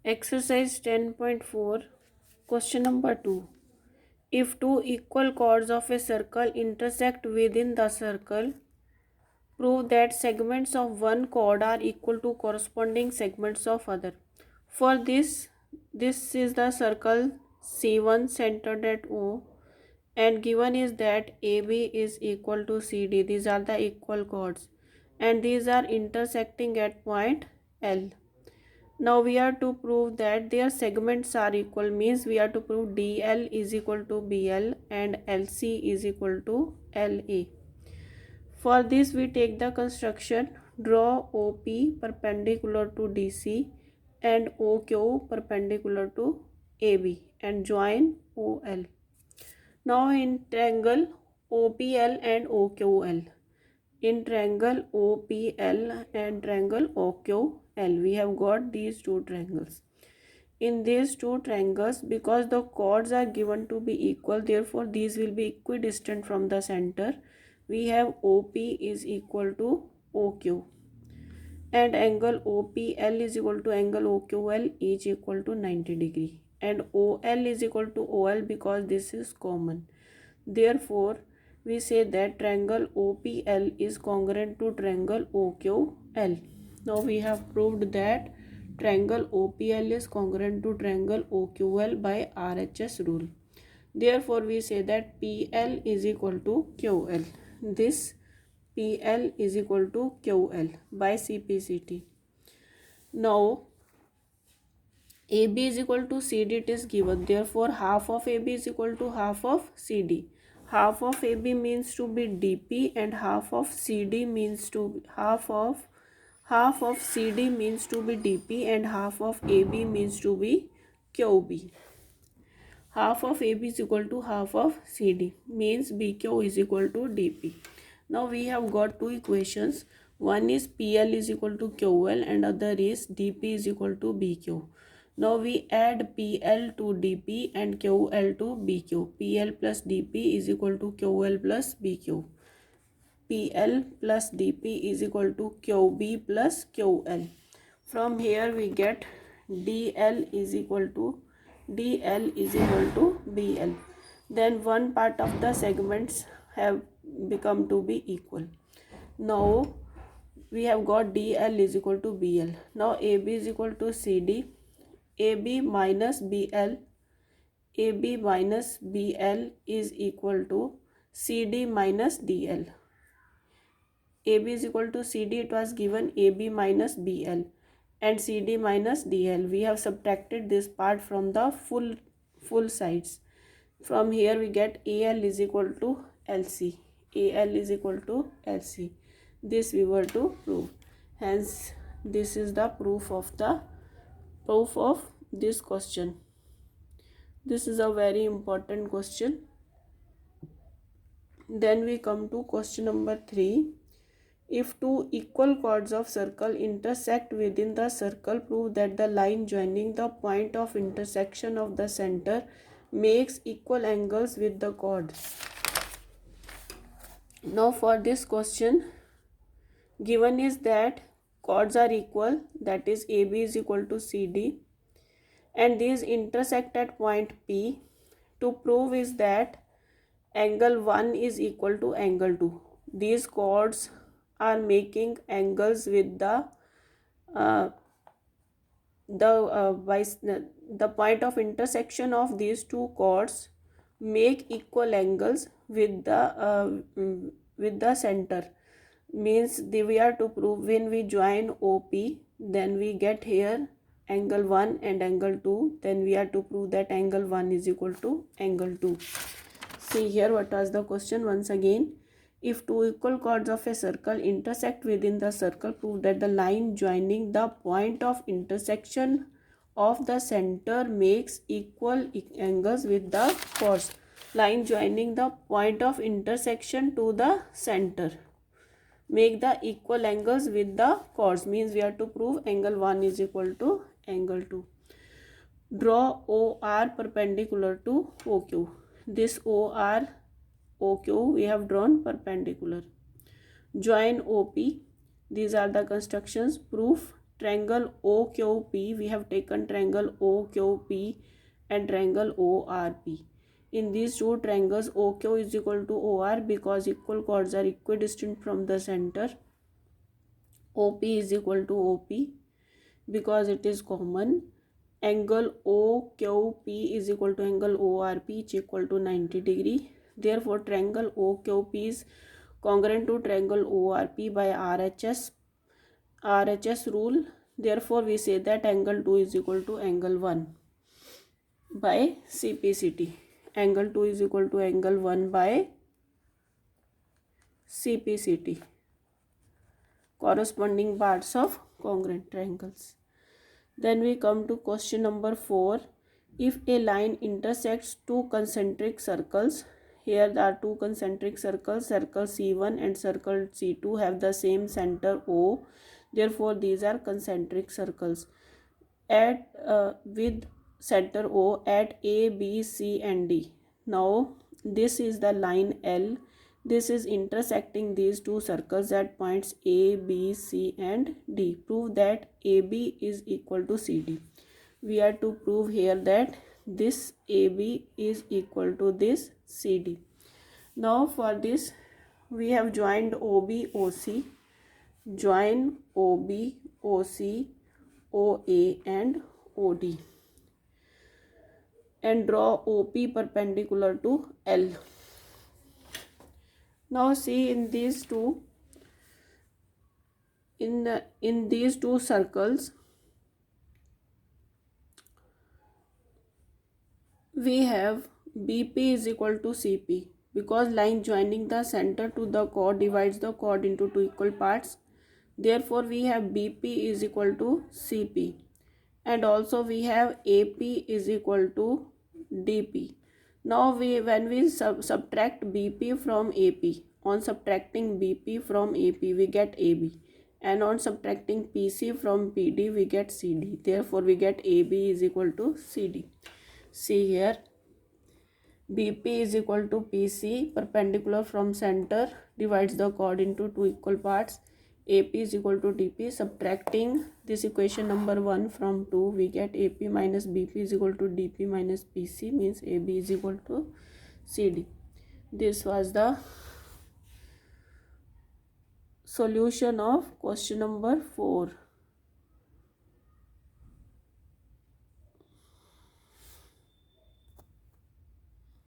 Exercise 10.4, question number 2. If two equal chords of a circle intersect within the circle, prove that segments of one chord are equal to corresponding segments of other. For this is the circle C1 centered at O, and given is that AB is equal to CD. These are the equal chords and these are intersecting at point L. Now we are to prove that their segments are equal, means we are to prove DL is equal to BL and LC is equal to LA. For this we take the construction, draw OP perpendicular to DC and OQ perpendicular to AB and join OL. Now in triangle OPL and OQL, in triangle OPL and triangle OQL, we have got these two triangles. In these two triangles, because the chords are given to be equal, therefore these will be equidistant from the center. We have OP is equal to OQ and angle OPL is equal to angle OQL, each equal to 90 degree, and OL is equal to OL because this is common. Therefore we say that triangle OPL is congruent to triangle OQL. Now we have proved that triangle OPL is congruent to triangle OQL by RHS rule. Therefore we say that PL is equal to QL. This PL is equal to QL by CPCT. Now AB is equal to CD, it is given. Therefore half of AB is equal to half of CD. Half of AB means to be DP and half of CD means to half of CD means to be DP and half of AB means to be QB. Half of AB is equal to half of CD means BQ is equal to DP. Now we have got two equations. One is PL is equal to QL and other is DP is equal to BQ. Now we add PL to DP and QL to BQ. PL plus DP is equal to QL plus BQ. PL plus DP is equal to QB plus QL. From here we get DL is equal to BL. Then one part of the segments have become to be equal. Now we have got DL is equal to BL. Now AB is equal to CD. AB minus BL is equal to CD minus DL. AB is equal to CD, it was given AB minus BL and CD minus DL. We have subtracted this part from the full sides. From here we get AL is equal to LC. AL is equal to LC. This we were to prove. Hence this is the proof of this question. This is a very important question. Then we come to question number 3. If two equal chords of circle intersect within the circle, prove that the line joining the point of intersection of the center makes equal angles with the chord. Now for this question, given is that chords are equal, that is AB is equal to CD, and these intersect at point P. To prove is that angle 1 is equal to angle 2. These chords are making angles with the point of intersection of these two chords make equal angles with the center. Means we are to prove when we join OP, then we get here angle 1 and angle 2, then we are to prove that angle 1 is equal to angle 2. See here what was the question once again. If two equal chords of a circle intersect within the circle, prove that the line joining the point of intersection of the center makes equal angles with the chords. Line joining the point of intersection to the center make the equal angles with the chords, means we have to prove angle 1 is equal to angle 2. Draw OR perpendicular to OQ. This OR OQ we have drawn perpendicular. Join OP. These are the constructions. Proof triangle OQP, we have taken triangle OQP and triangle ORP. In these two triangles, OQ is equal to OR because equal chords are equidistant from the center. OP is equal to OP because it is common. Angle OQP is equal to angle ORP, which equal to 90 degree. Therefore, triangle OQP is congruent to triangle ORP by RHS rule. Therefore, we say that angle 2 is equal to angle 1 by CPCT. Angle 2 is equal to angle 1 by CPCT. Corresponding parts of congruent triangles. Then we come to question number 4. If a line intersects two concentric circles, here there are two concentric circles, circle C1 and circle C2 have the same center O. Therefore, these are concentric circles. With center O at A, B, C and D. Now, this is the line L. This is intersecting these two circles at points A, B, C and D. Prove that AB is equal to CD. We are to prove here that this AB is equal to this CD. Now for this, we have joined OB, OC. Join OB, OC, OA and OD. And draw OP perpendicular to L. Now see in these two circles, we have BP is equal to CP because line joining the center to the chord divides the chord into two equal parts. Therefore, we have BP is equal to CP, and also we have AP is equal to DP. Now when we subtract BP from AP, on subtracting BP from AP we get AB, and on subtracting PC from PD we get CD. Therefore, we get AB is equal to CD. See here, BP is equal to PC, perpendicular from center, divides the chord into two equal parts. AP is equal to DP. Subtracting this equation number 1 from 2, we get AP minus BP is equal to DP minus PC, means AB is equal to CD. This was the solution of question number 4.